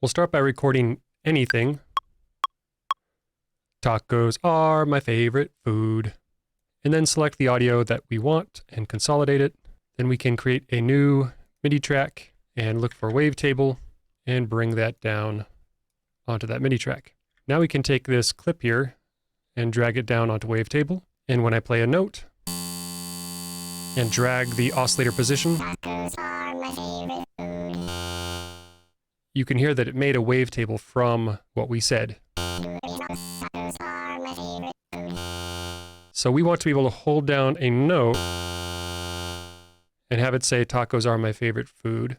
We'll start by recording anything. Tacos are my favorite food. And then select the audio that we want and consolidate it. Then we can create a new MIDI track and look for Wavetable and bring that down onto that MIDI track. Now we can take this clip here and drag it down onto Wavetable. And when I play a note and drag the oscillator position, you can hear that it made a wavetable from what we said. So we want to be able to hold down a note and have it say tacos are my favorite food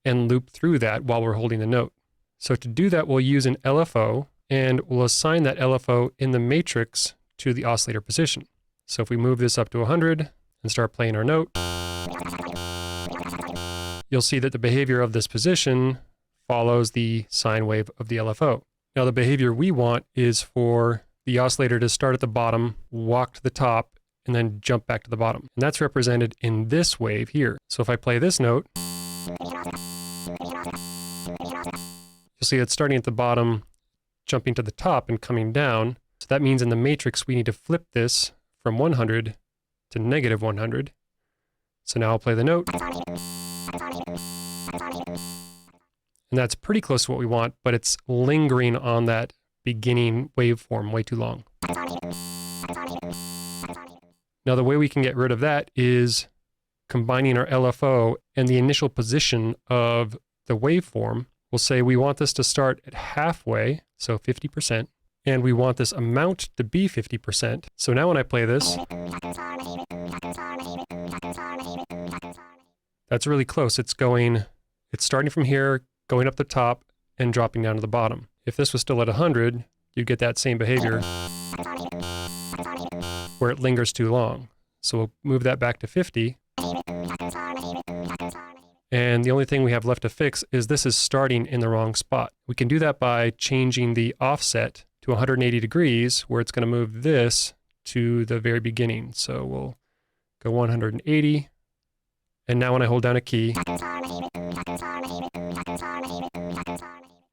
and loop through that while we're holding the note. So to do that, we'll use an LFO and we'll assign that LFO in the matrix to the oscillator position. So if we move this up to 100 and start playing our note, you'll see that the behavior of this position follows the sine wave of the LFO. Now the behavior we want is for the oscillator to start at the bottom, walk to the top, and then jump back to the bottom. And that's represented in this wave here. So if I play this note, you'll see it's starting at the bottom, jumping to the top and coming down. So that means in the matrix we need to flip this from 100 to negative 100. So now I'll play the note. And that's pretty close to what we want, but it's lingering on that beginning waveform way too long. Now the way we can get rid of that is combining our LFO and the initial position of the waveform. We'll say we want this to start at halfway, so 50%, and we want this amount to be 50%. So now when I play this, that's really close. It's starting from here, going up the top, and dropping down to the bottom. If this was still at 100, you'd get that same behavior where it lingers too long. So we'll move that back to 50. And the only thing we have left to fix is this is starting in the wrong spot. We can do that by changing the offset to 180 degrees, where it's going to move this to the very beginning. So we'll go 180. And now when I hold down a key,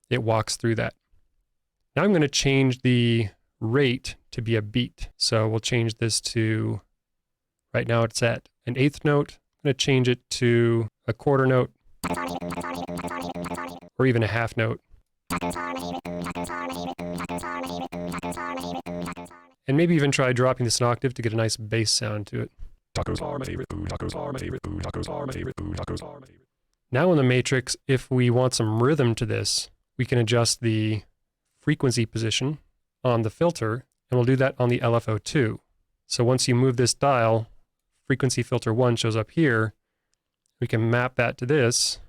it walks through that. Now I'm going to change the rate to be a beat. So we'll change this to, right now it's at an eighth note. I'm going to change it to a quarter note, or even a half note. And maybe even try dropping this an octave to get a nice bass sound to it. Tacos are my favorite food, tacos are my favorite food, tacos are my favorite food, tacos are my favorite food. Now in the matrix, if we want some rhythm to this, we can adjust the frequency position on the filter, and we'll do that on the LFO too. So once you move this dial, frequency filter 1 shows up here. We can map that to this,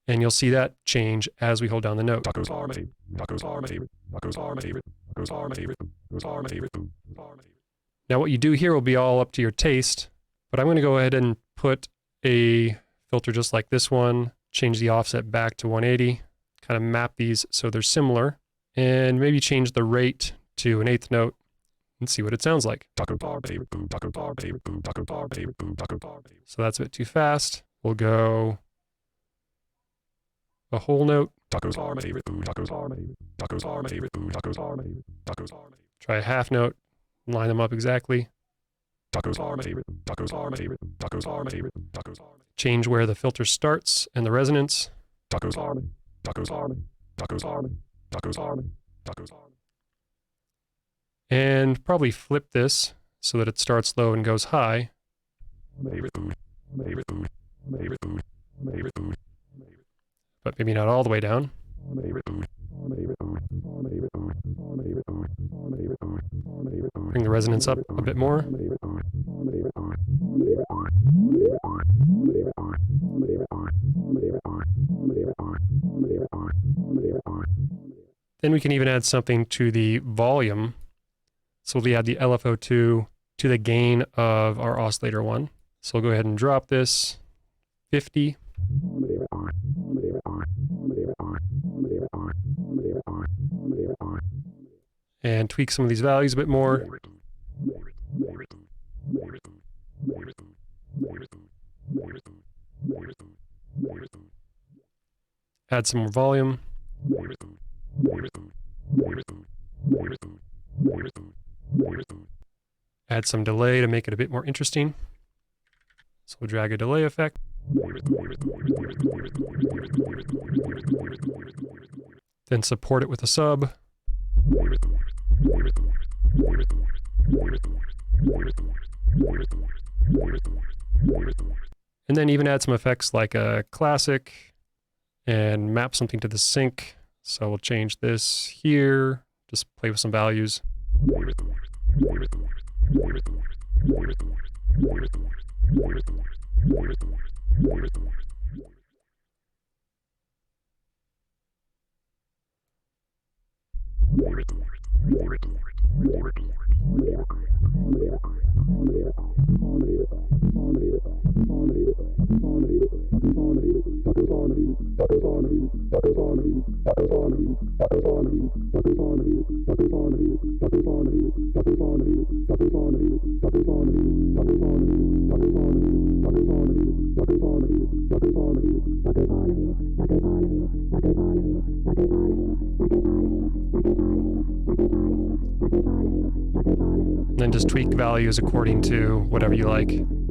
and you'll see that change as we hold down the note. Tacos are my favorite, tacos are my favorite, tacos are my favorite, tacos are my favorite, tacos are my favorite, tacos are my favorite. Now what you do here will be all up to your taste, but I'm going to go ahead and put a filter just like this one, change the offset back to 180, kind of map these so they're similar, and maybe change the rate to an eighth note and see what it sounds like. Tacos are my favorite food, tacos are my favorite food, tacos are my favorite food, tacos are my favorite. So that's a bit too fast. We'll go a whole note. Tacos are my favorite food, tacos are my favorite, tacos are my favorite food, tacos are my favorite, tacos are my favorite. Try a half note, line them up exactly. Tacos are my favorite, tacos are my favorite, tacos are my favorite, tacos are my favorite. Change where the filter starts and the resonance. Tacos are me, tacos are me, tacos are me, tacos are me, tacos are me. And probably flip this so that it starts low and goes high. Favorite food, favorite food, favorite food, favorite food. But maybe not all the way down. Bring the resonance up a bit more. Then we can even add something to the volume. So we add the LFO2 to the gain of our oscillator 1. So we'll go ahead and drop this 50. And tweak some of these values a bit more. Add some more volume. Add some delay to make it a bit more interesting. So we'll drag a delay effect. Then support it with a sub. And then even add some effects like a classic and map something to the sync. So we'll change this here, just play with some values. And then just tweak values according to whatever you like.